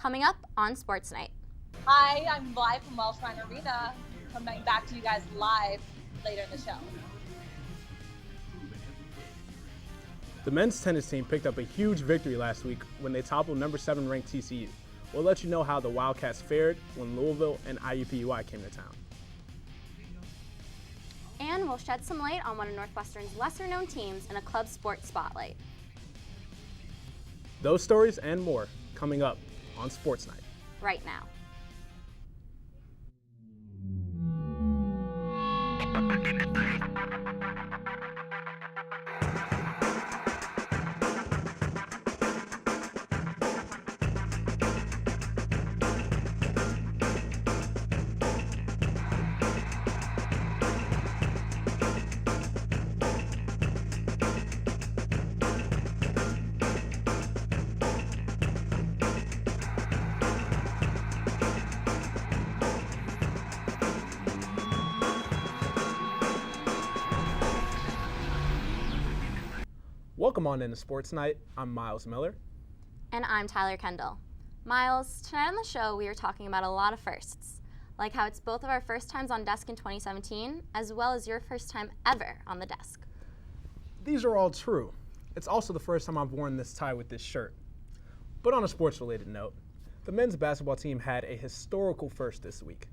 coming up on Sports Night. Hi, I'm live from Welsh Ryan Arena, coming back to you guys live later in the show. The men's tennis team picked up a huge victory last week when they toppled number 7 ranked TCU. We'll let you know how the Wildcats fared when Louisville and IUPUI came to town. And we'll shed some light on one of Northwestern's lesser-known teams in a club sports spotlight. Those stories and more coming up on Sports Night. Right now. Welcome on into Sports Night. I'm Miles Miller. And I'm Tyler Kendall. Miles, tonight on the show we are talking about a lot of firsts, like how it's both of our first times on desk in 2017, as well as your first time ever on the desk. These are all true. It's also the first time I've worn this tie with this shirt. But on a sports-related note, the men's basketball team had a historical first this week.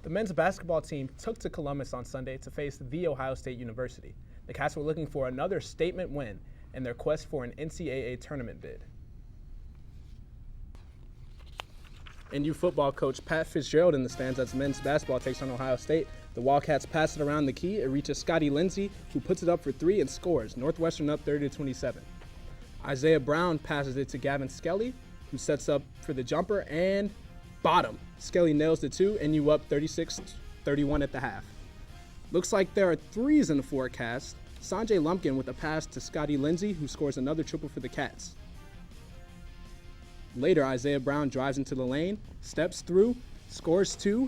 The men's basketball team took to Columbus on Sunday to face The Ohio State University. The Cats were looking for another statement win in their quest for an NCAA tournament bid. NU football coach Pat Fitzgerald in the stands as men's basketball takes on Ohio State. The Wildcats pass it around the key. It reaches Scotty Lindsey, who puts it up for 3 and scores. Northwestern up 30-27. Isaiah Brown passes it to Gavin Skelly, who sets up for the jumper, and bottom. Skelly nails the 2, NU up 36-31 at the half. Looks like there are threes in the forecast. Sanjay Lumpkin with a pass to Scotty Lindsey, who scores another triple for the Cats. Later, Isaiah Brown drives into the lane, steps through, scores 2.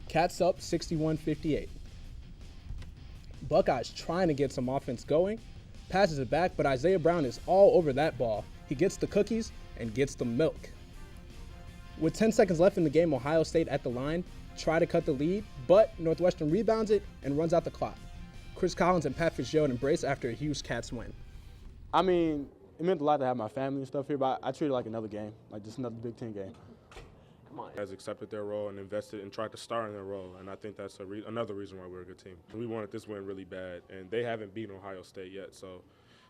Cats up 61-58. Buckeyes trying to get some offense going, passes it back, but Isaiah Brown is all over that ball. He gets the cookies and gets the milk. With 10 seconds left in the game, Ohio State at the line try to cut the lead, but Northwestern rebounds it and runs out the clock. Chris Collins and Pat Fitzgerald embrace after a huge Cats win. I mean, it meant a lot to have my family and stuff here, but I treat it like another game, like just another Big Ten game. Come on. Has accepted their role and invested and tried to star in their role, and I think that's another reason why we're a good team. We wanted this win really bad, and they haven't beaten Ohio State yet, so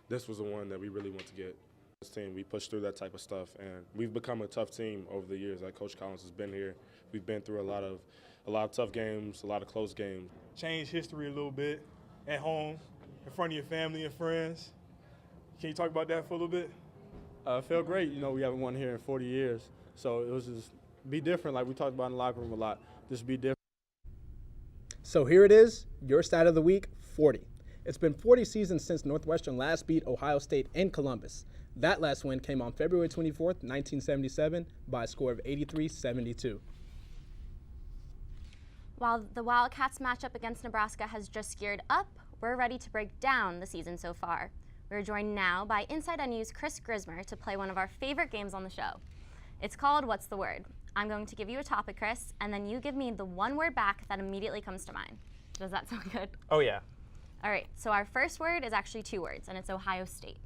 this was the one that we really want to get. This team, we push through that type of stuff, and we've become a tough team over the years. Like Coach Collins has been here. We've been through a lot of tough games, a lot of close games. Change history a little bit at home, in front of your family and friends. Can you talk about that for a little bit? It felt great. You know, we haven't won here in 40 years, so it was just be different, like we talked about in the locker room a lot. Just be different. So here it is, your stat of the week, 40. It's been 40 seasons since Northwestern last beat Ohio State in Columbus. That last win came on February 24th, 1977, by a score of 83-72. While the Wildcats matchup against Nebraska has just geared up, we're ready to break down the season so far. We're joined now by Inside NU's Chris Grismer to play one of our favorite games on the show. It's called What's the Word? I'm going to give you a topic, Chris, and then you give me the one word back that immediately comes to mind. Does that sound good? Oh, yeah. All right, so our first word is actually 2 words, and it's Ohio State.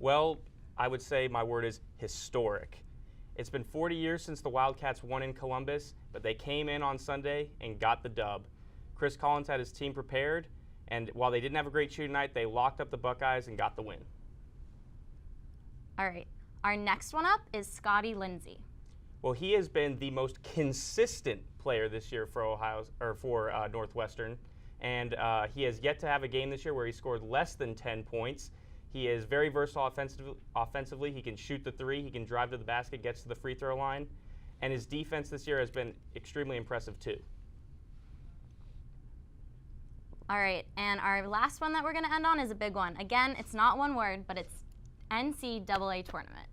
Well, I would say my word is historic. It's been 40 years since the Wildcats won in Columbus, but they came in on Sunday and got the dub. Chris Collins had his team prepared, and while they didn't have a great shooting night, they locked up the Buckeyes and got the win. All right, our next one up is Scotty Lindsey. Well, he has been the most consistent player this year for Northwestern, and he has yet to have a game this year where he scored less than 10 points. He is very versatile offensively. He can shoot the 3, he can drive to the basket, gets to the free throw line, and his defense this year has been extremely impressive too. All right, and our last one that we're going to end on is a big one. Again, it's not one word, but it's NCAA tournament.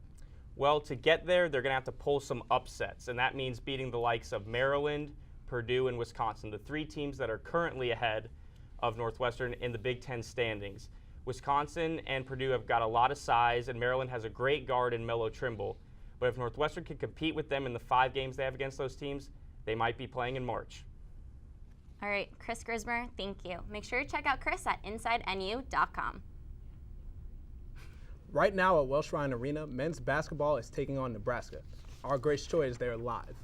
Well, to get there, they're going to have to pull some upsets, and that means beating the likes of Maryland, Purdue, and Wisconsin, the 3 teams that are currently ahead of Northwestern in the Big Ten standings. Wisconsin and Purdue have got a lot of size, and Maryland has a great guard in Melo Trimble. But if Northwestern can compete with them in the 5 games they have against those teams, they might be playing in March. All right, Chris Grismer, thank you. Make sure to check out Chris at InsideNU.com. Right now at Welsh Ryan Arena, men's basketball is taking on Nebraska. Our Grace Choi is there live.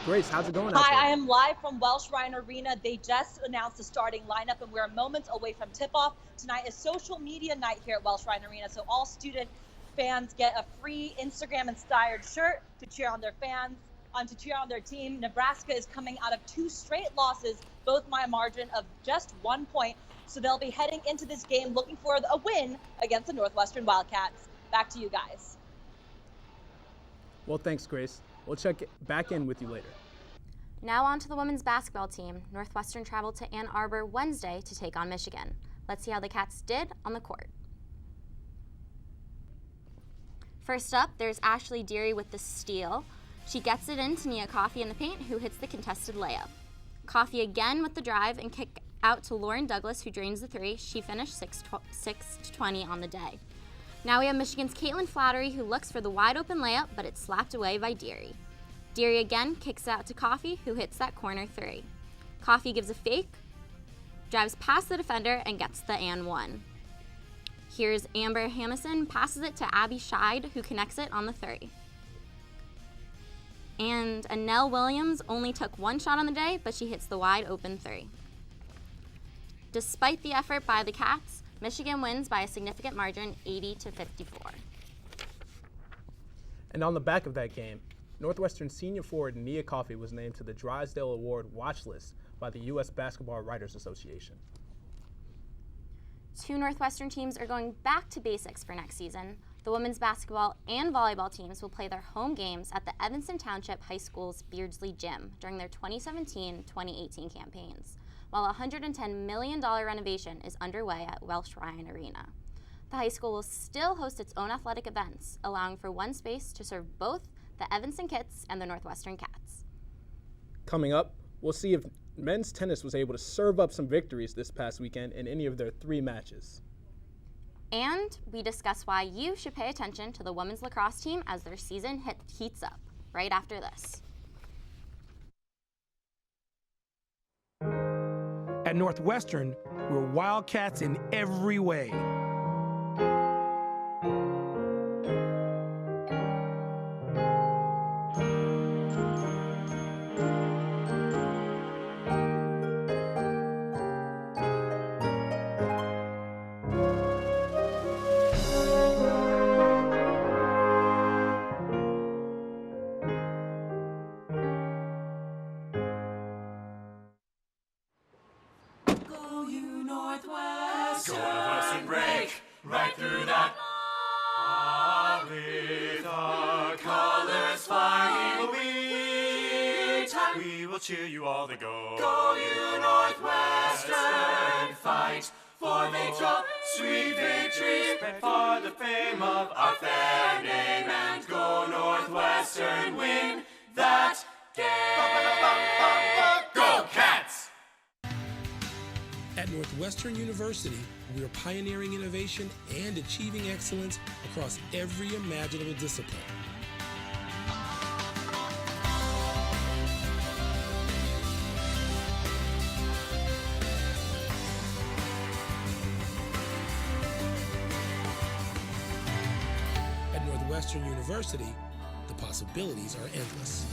Grace, how's it going out there? Hi, I am live from Welsh Ryan Arena. They just announced the starting lineup, and we're moments away from tip-off. Tonight is social media night here at Welsh Ryan Arena, so all student fans get a free Instagram-inspired shirt to cheer on their to cheer on their team. Nebraska is coming out of 2 straight losses, both by a margin of just 1 point, so they'll be heading into this game looking for a win against the Northwestern Wildcats. Back to you guys. Well, thanks, Grace. We'll check back in with you later. Now on to the women's basketball team. Northwestern traveled to Ann Arbor Wednesday to take on Michigan. Let's see how the Cats did on the court. First up, there's Ashley Deary with the steal. She gets it in to Nia Coffey in the paint, who hits the contested layup. Coffey again with the drive and kick out to Lauren Douglas, who drains the 3. She finished 6-20 on the day. Now we have Michigan's Caitlin Flattery, who looks for the wide open layup, but it's slapped away by Deary. Deary again kicks out to Coffey, who hits that corner 3. Coffey gives a fake, drives past the defender, and gets the and 1. Here's Amber Hamison, passes it to Abby Scheid, who connects it on the 3. And Annelle Williams only took 1 shot on the day, but she hits the wide open 3. Despite the effort by the Cats, Michigan wins by a significant margin, 80-54. And on the back of that game, Northwestern senior forward Nia Coffey was named to the Drysdale Award watch list by the U.S. Basketball Writers Association. 2 Northwestern teams are going back to basics for next season. The women's basketball and volleyball teams will play their home games at the Evanston Township High School's Beardsley Gym during their 2017-2018 campaigns, while a $110 million renovation is underway at Welsh Ryan Arena. The high school will still host its own athletic events, allowing for one space to serve both the Evanston Kits and the Northwestern Cats. Coming up, we'll see if men's tennis was able to serve up some victories this past weekend in any of their 3 matches. And we discuss why you should pay attention to the women's lacrosse team as their season heats up, right after this. At Northwestern, we're Wildcats in every way. Northwestern break right through that. With our colors flying, we will cheer you all to go. Go you Northwestern, fight for victory, sweet victory, for the fame of our fair name, and go Northwestern, win that game. Go Cats! At Northwestern University, we are pioneering innovation and achieving excellence across every imaginable discipline. At Northwestern University, the possibilities are endless.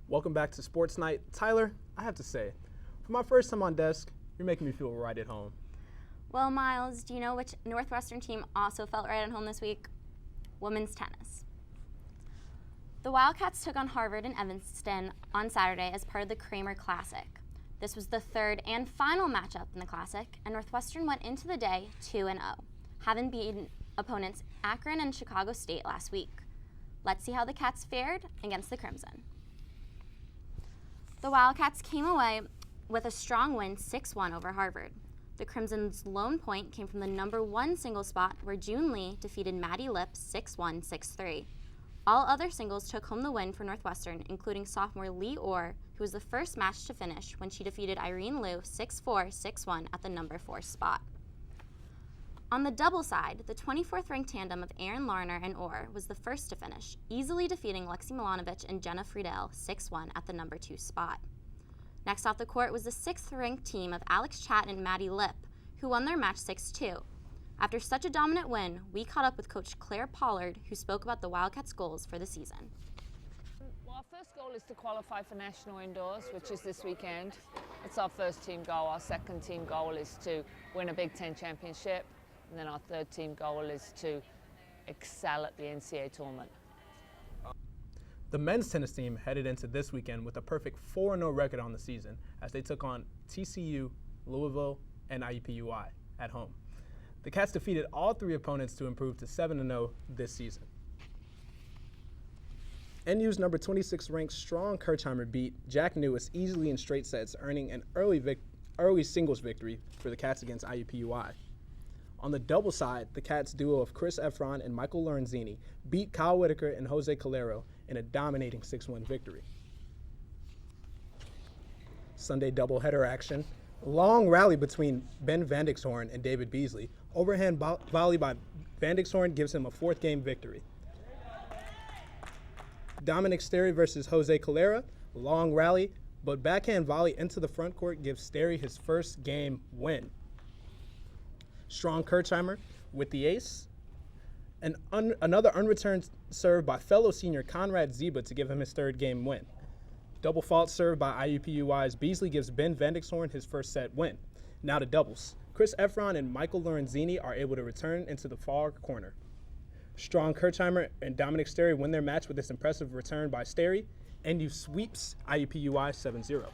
Welcome back to Sports Night. Tyler, I have to say, for my first time on desk, you're making me feel right at home. Well, Miles, do you know which Northwestern team also felt right at home this week? Women's tennis. The Wildcats took on Harvard in Evanston on Saturday as part of the Kramer Classic. This was the third and final matchup in the Classic, and Northwestern went into the day 2-0, having beaten opponents Akron and Chicago State last week. Let's see how the Cats fared against the Crimson. The Wildcats came away with a strong win 6-1 over Harvard. The Crimson's lone point came from the number 1 singles spot where June Lee defeated Maddie Lipp 6-1, 6-3. All other singles took home the win for Northwestern, including sophomore Lee Orr, who was the first match to finish when she defeated Irene Liu 6-4, 6-1 at the number 4 spot. On the double side, the 24th ranked tandem of Erin Larner and Orr was the first to finish, easily defeating Lexi Milanovic and Jenna Friedel 6-1 at the number 2 spot. Next off the court was the 6th ranked team of Alex Chat and Maddie Lipp, who won their match 6-2. After such a dominant win, we caught up with Coach Claire Pollard, who spoke about the Wildcats' goals for the season. Well, our first goal is to qualify for National Indoors, which is this weekend. It's our first team goal. Our second team goal is to win a Big Ten championship. And then our third team goal is to excel at the NCAA tournament. The men's tennis team headed into this weekend with a perfect 4-0 record on the season as they took on TCU, Louisville, and IUPUI at home. The Cats defeated all 3 opponents to improve to 7-0 this season. NU's number 26 ranked Strong Kirchheimer beat Jack Newis easily in straight sets, earning an early singles victory for the Cats against IUPUI. On the double side, the Cats duo of Chris Efron and Michael Lorenzini beat Kyle Whitaker and Jose Calero in a dominating 6-1 victory. Sunday doubleheader action. Long rally between Ben Vandixhorn and David Beasley. Overhand volley by Vandixhorn gives him a 4th game victory. Dominic Sterry versus Jose Calera. Long rally, but backhand volley into the front court gives Sterry his first game win. Strong Kirchheimer with the ace. And another unreturned serve by fellow senior Conrad Ziba to give him his 3rd game win. Double fault serve by IUPUI's Beasley gives Ben Vandixhorn his first set win. Now to doubles. Chris Efron and Michael Lorenzini are able to return into the far corner. Strong Kirchheimer and Dominic Sterry win their match with this impressive return by Sterry. NU sweeps IUPUI 7-0.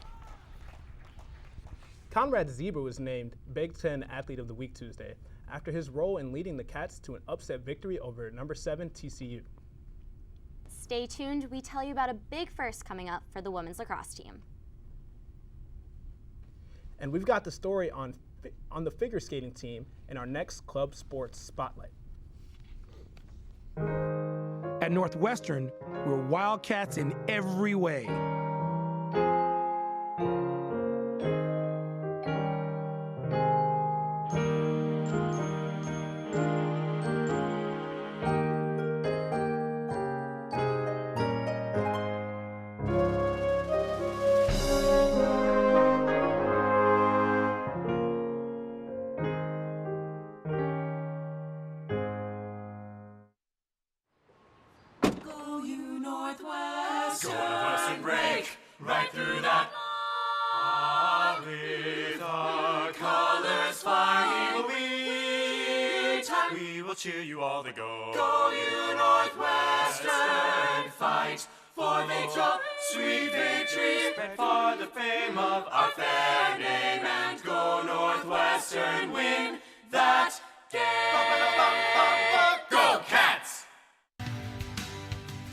Conrad Ziba was named Big Ten Athlete of the Week Tuesday after his role in leading the Cats to an upset victory over number 7 TCU. Stay tuned, we tell you about a big first coming up for the women's lacrosse team. And we've got the story on the figure skating team in our next Club Sports Spotlight. At Northwestern, we're Wildcats in every way. Northwestern break right through that. With our colors flying, we will cheer you all to go. Go you Northwestern, fight for victory, sweet victory, spread for the fame of our fair name, and go Northwestern, win that game. Go Cats!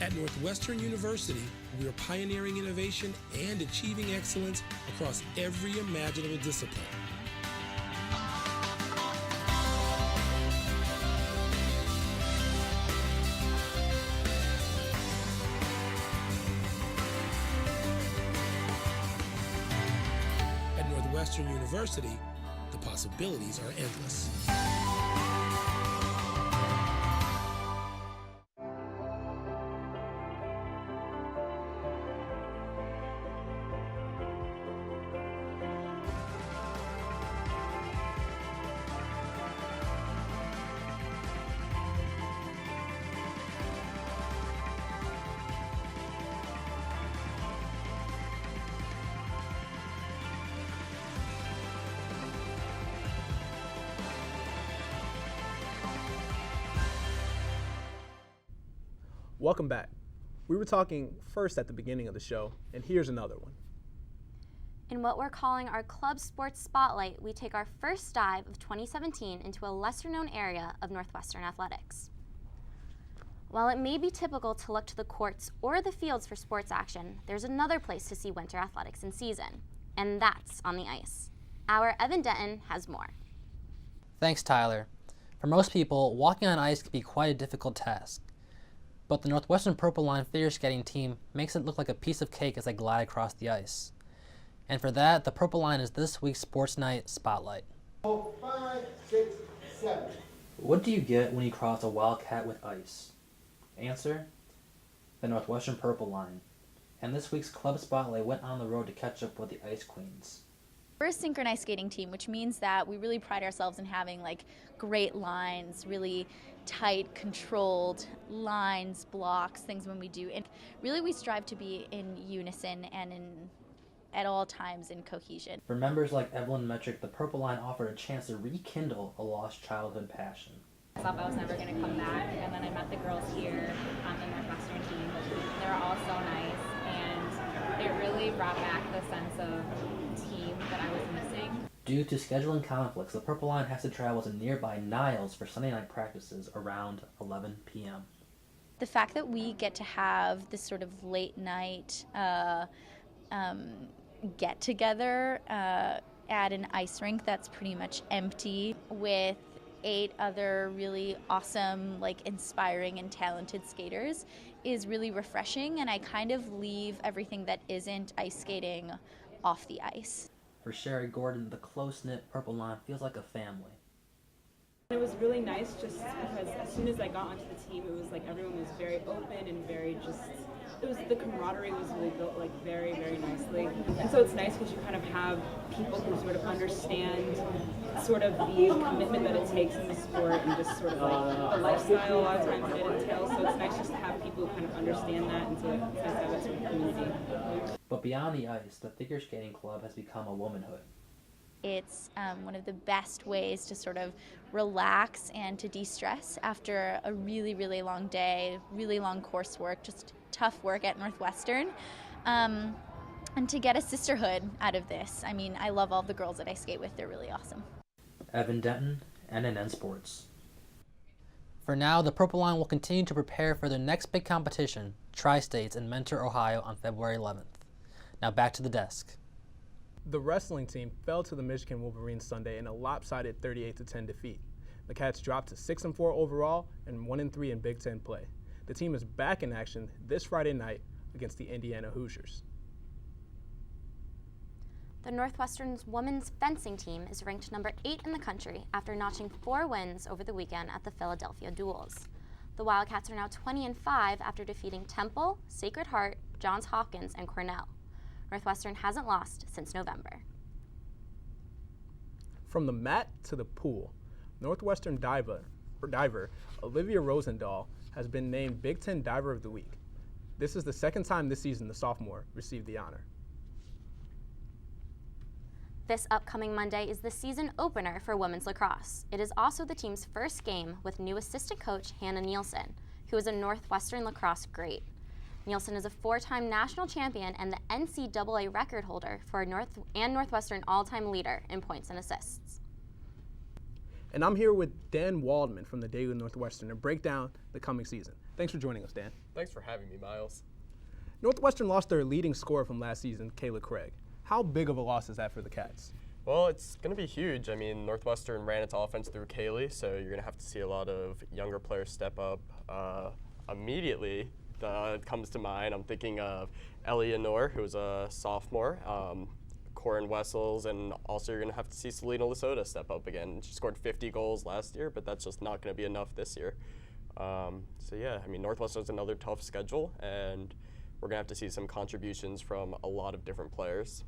At Northwestern University, we are pioneering innovation and achieving excellence across every imaginable discipline. At Northwestern University, the possibilities are endless. Welcome back. We were talking first at the beginning of the show, and here's another one. In what we're calling our Club Sports Spotlight, we take our first dive of 2017 into a lesser-known area of Northwestern athletics. While it may be typical to look to the courts or the fields for sports action, there's another place to see winter athletics in season, and that's on the ice. Our Evan Denton has more. Thanks, Tyler. For most people, walking on ice can be quite a difficult task. But the Northwestern Purple Line figure skating team makes it look like a piece of cake as they glide across the ice. And for that, the Purple Line is this week's Sports Night Spotlight. 5, 6, 7. What do you get when you cross a wildcat with ice? Answer: the Northwestern Purple Line. And this week's Club Spotlight went on the road to catch up with the Ice Queens. We're a synchronized skating team, which means that we really pride ourselves in having great lines, really tight, controlled lines, blocks, things when we do. And really we strive to be in unison and at all times in cohesion. For members like Evelyn Metrick, the Purple Line offered a chance to rekindle a lost childhood passion. I thought I was never going to come back, and then I met the girls here on the Northwestern team. They were all so nice, and it really brought back the sense of team that I was missing. Due to scheduling conflicts, the Purple Line has to travel to nearby Niles for Sunday night practices around 11 p.m. The fact that we get to have this sort of late night get together at an ice rink that's pretty much empty with 8 other really awesome, inspiring and talented skaters is really refreshing, and I kind of leave everything that isn't ice skating off the ice. For Sherry Gordon, the close-knit Purple Line feels like a family. It was really nice just because as soon as I got onto the team, it was like everyone was very open and very the camaraderie was really built very, very nicely. And so it's nice because you kind of have people who sort of understand sort of the commitment that it takes in the sport and just sort of the lifestyle a lot of times that it entails. So it's nice just to have people who kind of understand that and to have that sort of community. But beyond the ice, the figure skating club has become a womanhood. It's one of the best ways to sort of relax and to de-stress after a really, really long day, really long coursework, just tough work at Northwestern, and to get a sisterhood out of this. I mean, I love all the girls that I skate with. They're really awesome. Evan Denton, NNN Sports. For now, the Purple Line will continue to prepare for their next big competition, Tri-States in Mentor, Ohio on February 11th. Now back to the desk. The wrestling team fell to the Michigan Wolverines Sunday in a lopsided 38-10 defeat. The Cats dropped to 6-4 overall and 1-3 in Big Ten play. The team is back in action this Friday night against the Indiana Hoosiers. The Northwestern's women's fencing team is ranked number 8 in the country after notching 4 wins over the weekend at the Philadelphia Duels. The Wildcats are now 20-5 after defeating Temple, Sacred Heart, Johns Hopkins, and Cornell. Northwestern hasn't lost since November. From the mat to the pool, Northwestern diver Olivia Rosendahl has been named Big Ten Diver of the Week. This is the second time this season the sophomore received the honor. This upcoming Monday is the season opener for women's lacrosse. It is also the team's first game with new assistant coach Hannah Nielsen, who is a Northwestern lacrosse great. Nielsen is a 4-time national champion and the NCAA record holder for Northwestern all-time leader in points and assists. And I'm here with Dan Waldman from the Daily Northwestern to break down the coming season. Thanks for joining us, Dan. Thanks for having me, Miles. Northwestern lost their leading scorer from last season, Kayla Craig. How big of a loss is that for the Cats? Well, it's going to be huge. I mean, Northwestern ran its offense through Kaylee, so you're going to have to see a lot of younger players step up immediately. Comes to mind, I'm thinking of Ellie Honor, who's a sophomore, Corin Wessels, and also you're going to have to see Selena Lasota step up again. She scored 50 goals last year, but that's just not going to be enough this year. So yeah, I mean, Northwestern's another tough schedule, and we're going to have to see some contributions from a lot of different players.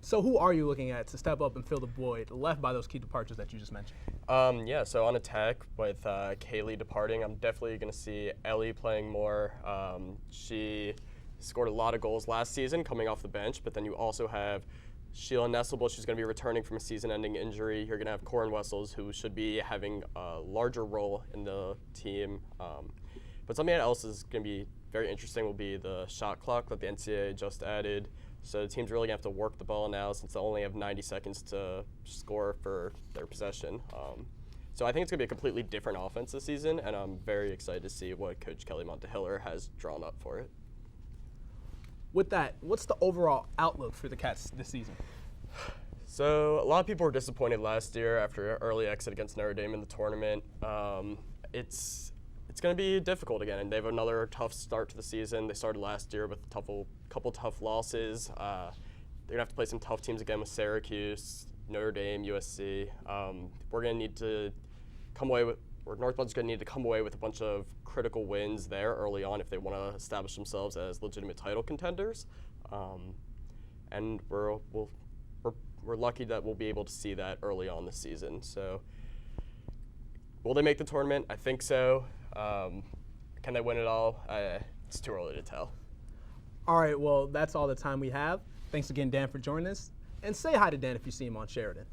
So who are you looking at to step up and fill the void left by those key departures that you just mentioned? Yeah, so on attack, with Kaylee departing, I'm definitely going to see Ellie playing more. She scored a lot of goals last season coming off the bench, but then you also have Sheila Nesselbull. She's going to be returning from a season-ending injury. You're going to have Corin Wessels, who should be having a larger role in the team. But something else is going to be very interesting will be the shot clock that the NCAA just added. So the team's really going to have to work the ball now since they only have 90 seconds to score for their possession. So I think it's going to be a completely different offense this season, and I'm very excited to see what Coach Kelly Montehiller has drawn up for it. With that, what's the overall outlook for the Cats this season? So a lot of people were disappointed last year after an early exit against Notre Dame in the tournament. It's going to be difficult again, and they have another tough start to the season. They started last year with a couple tough losses. They're going to have to play some tough teams again with Syracuse, Notre Dame, USC. We're going to need to Northwestern's going to need to come away with a bunch of critical wins there early on if they want to establish themselves as legitimate title contenders. And we're lucky that we'll be able to see that early on this season. So will they make the tournament? I think so. Can they win it all? It's too early to tell. All right, well, that's all the time we have. Thanks again, Dan, for joining us. And say hi to Dan if you see him on Sheridan.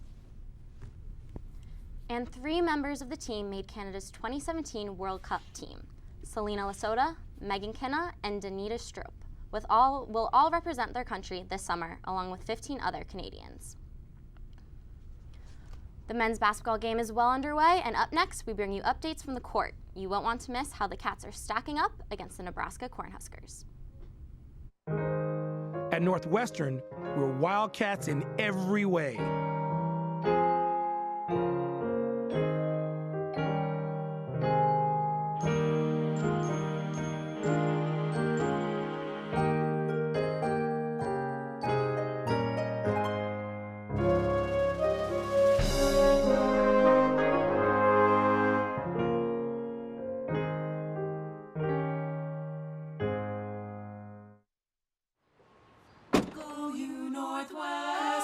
And 3 members of the team made Canada's 2017 World Cup team: Selena Lasota, Megan Kinna, and Danita Stroop. Will all represent their country this summer, along with 15 other Canadians. The men's basketball game is well underway, and up next, we bring you updates from the court. You won't want to miss how the Cats are stacking up against the Nebraska Cornhuskers. At Northwestern, we're Wildcats in every way.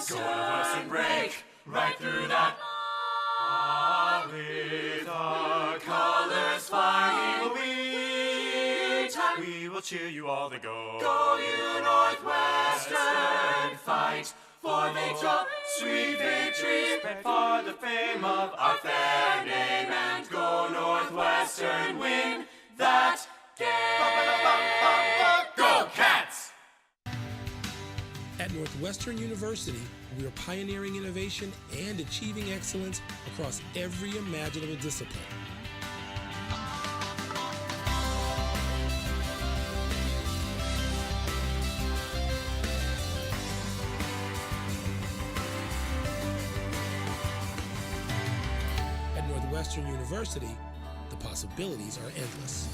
Northwestern break right through that. With our colors flying, we will cheer you all to go. Go you Northwestern, fight for victory, sweet victory, spread for the fame of our fair name, and go Northwestern, win that game. Go Cats! At Northwestern University, we are pioneering innovation and achieving excellence across every imaginable discipline. At Northwestern University, the possibilities are endless.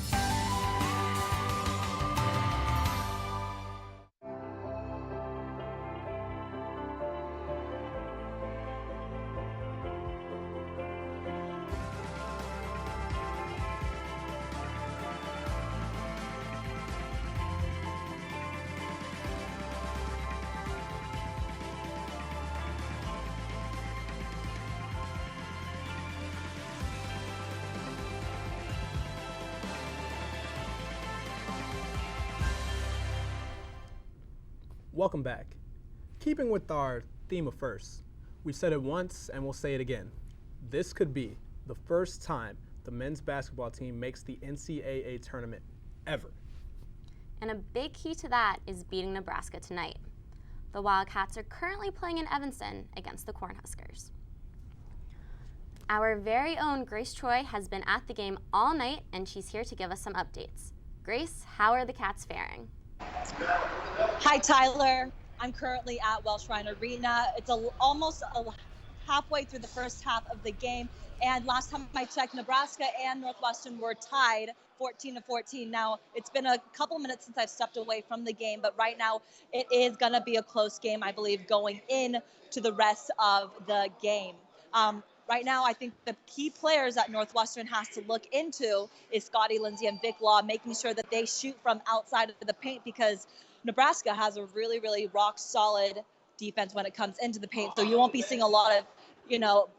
Welcome back. Keeping with our theme of firsts, we said it once and we'll say it again. This could be the first time the men's basketball team makes the NCAA tournament ever. And a big key to that is beating Nebraska tonight. The Wildcats are currently playing in Evanston against the Cornhuskers. Our very own Grace Troy has been at the game all night, and she's here to give us some updates. Grace, how are the Cats faring? Hi, Tyler. I'm currently at Welsh Ryan Arena. It's almost halfway through the first half of the game. And last time I checked, Nebraska and Northwestern were tied 14-14. Now, it's been a couple minutes since I've stepped away from the game, but right now it is going to be a close game, I believe, going in to the rest of the game. Right now, I think the key players that Northwestern has to look into is Scotty Lindsey and Vic Law, making sure that they shoot from outside of the paint, because Nebraska has a really, really rock-solid defense when it comes into the paint. So you won't be seeing a lot of,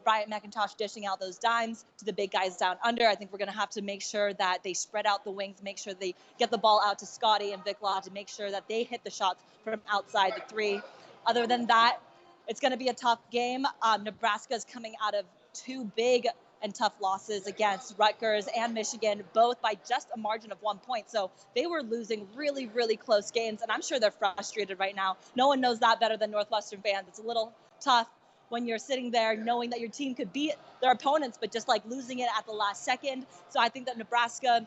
Bryant McIntosh dishing out those dimes to the big guys down under. I think we're going to have to make sure that they spread out the wings, make sure they get the ball out to Scotty and Vic Law to make sure that they hit the shots from outside the three. Other than that, it's going to be a tough game. Nebraska's coming out of 2 big and tough losses against Rutgers and Michigan, both by just a margin of 1 point. So they were losing really, really close games, and I'm sure they're frustrated right now. No one knows that better than Northwestern fans. It's a little tough when you're sitting there knowing that your team could beat their opponents, but just like losing it at the last second. So I think that Nebraska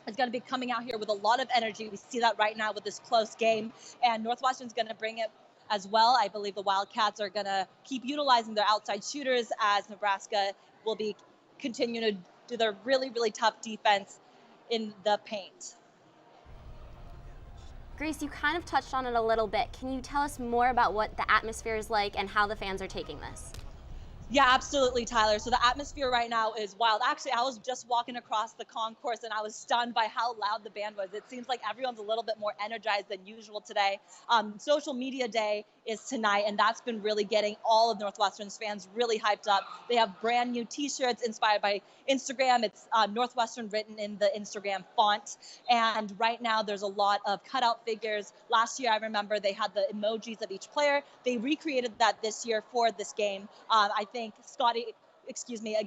is going to be coming out here with a lot of energy. We see that right now with this close game, and Northwestern's going to bring it as well. I believe the Wildcats are going to keep utilizing their outside shooters, as Nebraska will be continuing to do their really, really tough defense in the paint. Grace, you kind of touched on it a little bit. Can you tell us more about what the atmosphere is like and how the fans are taking this? Yeah, absolutely, Tyler. So the atmosphere right now is wild. Actually, I was just walking across the concourse and I was stunned by how loud the band was. It seems like everyone's a little bit more energized than usual today. Social media day is tonight, and that's been really getting all of Northwestern's fans really hyped up. They have brand new T-shirts inspired by Instagram. It's Northwestern written in the Instagram font. And right now there's a lot of cutout figures. Last year, I remember they had the emojis of each player. They recreated that this year for this game. I think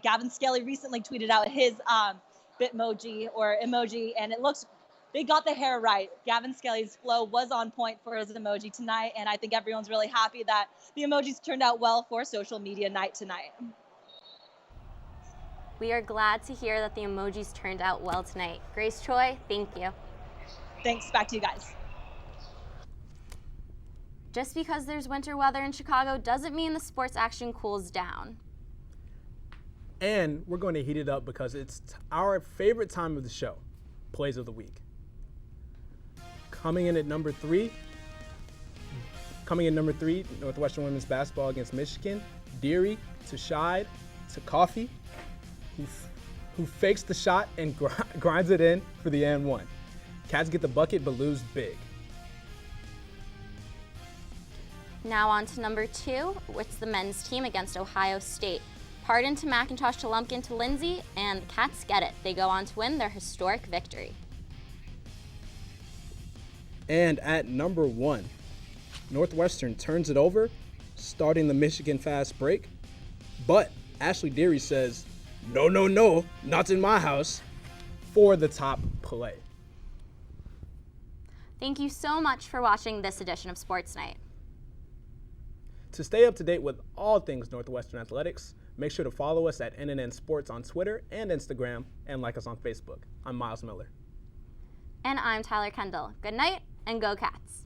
Gavin Skelly recently tweeted out his Bitmoji or emoji, and it looks, they got the hair right. Gavin Skelly's flow was on point for his emoji tonight, and I think everyone's really happy that the emojis turned out well for social media night tonight. We are glad to hear that the emojis turned out well tonight. Grace Choi, thank you. Thanks, back to you guys. Just because there's winter weather in Chicago doesn't mean the sports action cools down. And we're going to heat it up because it's our favorite time of the show, Plays of the Week. Coming in at number three, Northwestern women's basketball against Michigan. Deary to Scheid to Coffee, who fakes the shot and grinds it in for the and one. Cats get the bucket but lose big. Now on to number two, it's the men's team against Ohio State. Pardon to McIntosh to Lumpkin to Lindsay, and the Cats get it. They go on to win their historic victory. And at number one, Northwestern turns it over, starting the Michigan fast break. But Ashley Deary says, no, no, no, not in my house, for the top play. Thank you so much for watching this edition of Sports Night. To stay up to date with all things Northwestern athletics, make sure to follow us at NNN Sports on Twitter and Instagram, and like us on Facebook. I'm Miles Miller. And I'm Tyler Kendall. Good night, and go Cats.